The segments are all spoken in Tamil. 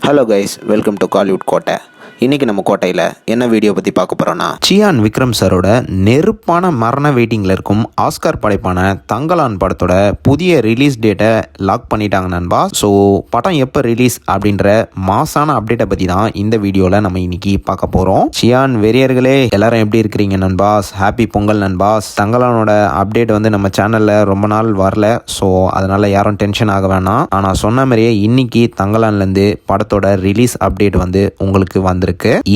Hello guys, welcome to Kollywood கோட்டை. இன்றைக்கி நம்ம கோட்டையில் என்ன வீடியோ பற்றி பார்க்க போகிறோன்னா, சியான் விக்ரம் சாரோட நெருப்பான மரண வெயிட்டிங்கில் இருக்கும் ஆஸ்கார் படைப்பான தங்கலான் படத்தோட புதிய ரிலீஸ் டேட்டை லாக் பண்ணிட்டாங்க நண்பா. ஸோ படம் எப்போ ரிலீஸ் அப்படின்ற மாசான அப்டேட்டை பற்றி தான் இந்த வீடியோவில் நம்ம இன்னைக்கு பார்க்க போகிறோம். சியான் வெறியர்களே எல்லாரும் எப்படி இருக்கிறீங்க நண்பாஸ்? ஹாப்பி பொங்கல் நண்பாஸ். தங்கலானோட அப்டேட் வந்து நம்ம சேனலில் ரொம்ப நாள் வரல, ஸோ அதனால் யாரும் டென்ஷன் ஆக வேணாம். ஆனால் சொன்ன மாதிரியே இன்னைக்கு தங்கலான்லேருந்து படத்தோட ரிலீஸ் அப்டேட் வந்து உங்களுக்கு வந்து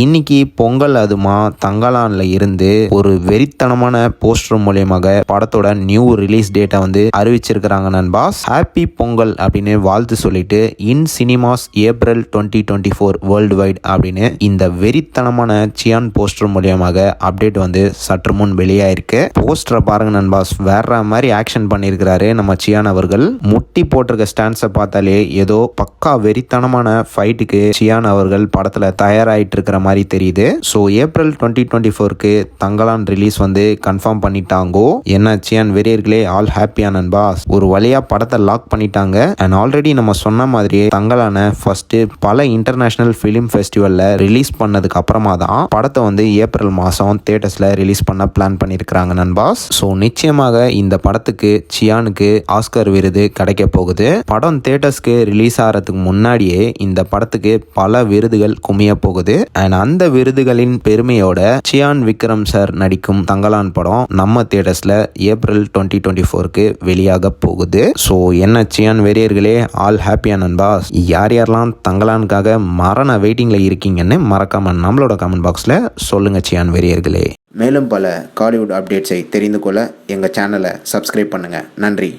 இன்னைக்கு பொங்கல் அதுமா தங்கலான்ல இருந்து ஒரு வெறித்தனமான போஸ்டர் மூலியமாக படத்தோட நியூ ரிலீஸ் டேட்டை வந்து அறிவிச்சிருக்கிறாங்க நண்பாஸ். ஹாப்பி பொங்கல் அப்படின்னு வாழ்த்து சொல்லிட்டு இன் சினிமாஸ் ஏப்ரல் 2024 வேர்ல்டு வைட் அப்படின்னு இந்த வெறித்தனமான சியான் போஸ்டர் மூலியமாக அப்டேட் வந்து சற்று முன் வெளியாயிருக்கு. போஸ்டரை பாருங்க நண்பாஸ், வேற மாதிரி ஆக்ஷன் பண்ணியிருக்கிறாரு நம்ம சியான் அவர்கள். முட்டி போட்டிருக்க ஸ்டான்ஸை பார்த்தாலே ஏதோ பக்கா வெறித்தனமான ஃபைட்டுக்கு சியான் அவர்கள் படத்துல தயாராகி இருக்கிற மாதிரி தெரியுது. ஸோ ஏப்ரல் 2024க்கு தங்கலான் ரிலீஸ் வந்து கன்ஃபார்ம் பண்ணிட்டாங்கோ. என்ன சியான் வெறியர்களே, ஆல் ஹாப்பியா நண்பாஸ்? ஒரு வழியா படத்தை லாக் பண்ணிட்டாங்க. அண்ட் ஆல்ரெடி நம்ம சொன்ன மாதிரியே தங்கலான ஃபர்ஸ்ட் பல இன்டர்நேஷனல் ஃபிலிம் ஃபெஸ்டிவல்ல ரிலீஸ் பண்ணதுக்கு அப்புறமா தான் படத்தை வந்து ஏப்ரல் மாதம் தியேட்டர்ஸ்ல ரிலீஸ் பண்ண பிளான் பண்ணியிருக்கிறாங்க நண்பாஸ். ஸோ நிச்சயமாக இந்த படத்துக்கு சியானுக்கு ஆஸ்கர் விருது கிடைக்க போகுது. படம் தியேட்டர்ஸ்க்கு ரிலீஸ் ஆகிறதுக்கு முன்னாடியே இந்த படத்துக்கு பல விருதுகள் குமிய போகுது. அண்ட் அந்த விருதுகளின் பெருமையோட சியான் விக்ரம் சார் நடிக்கும் தங்கலான் படம் நம்ம தியேட்டர்ஸ்ல ஏப்ரல் 2024க்கு வெளியாக போகுது. ஸோ என்ன சியான் வெறியர்களே, ஆல் ஹாப்பியா நண்பாஸ்? யார் யாரெல்லாம் தங்கலானுக்காக மரண வெயிட்டிங்ல இருக்கீங்கன்னு மறக்காம நம்மளோட கமெண்ட் பாக்ஸ்ல சொல்லுங்க சியான் வெறியர்களே. மேலும் பல காலிவுட் அப்டேட்ஸை தெரிந்து கொள்ள எங்கள் சேனலை சப்ஸ்கிரைப் பண்ணுங்க. நன்றி.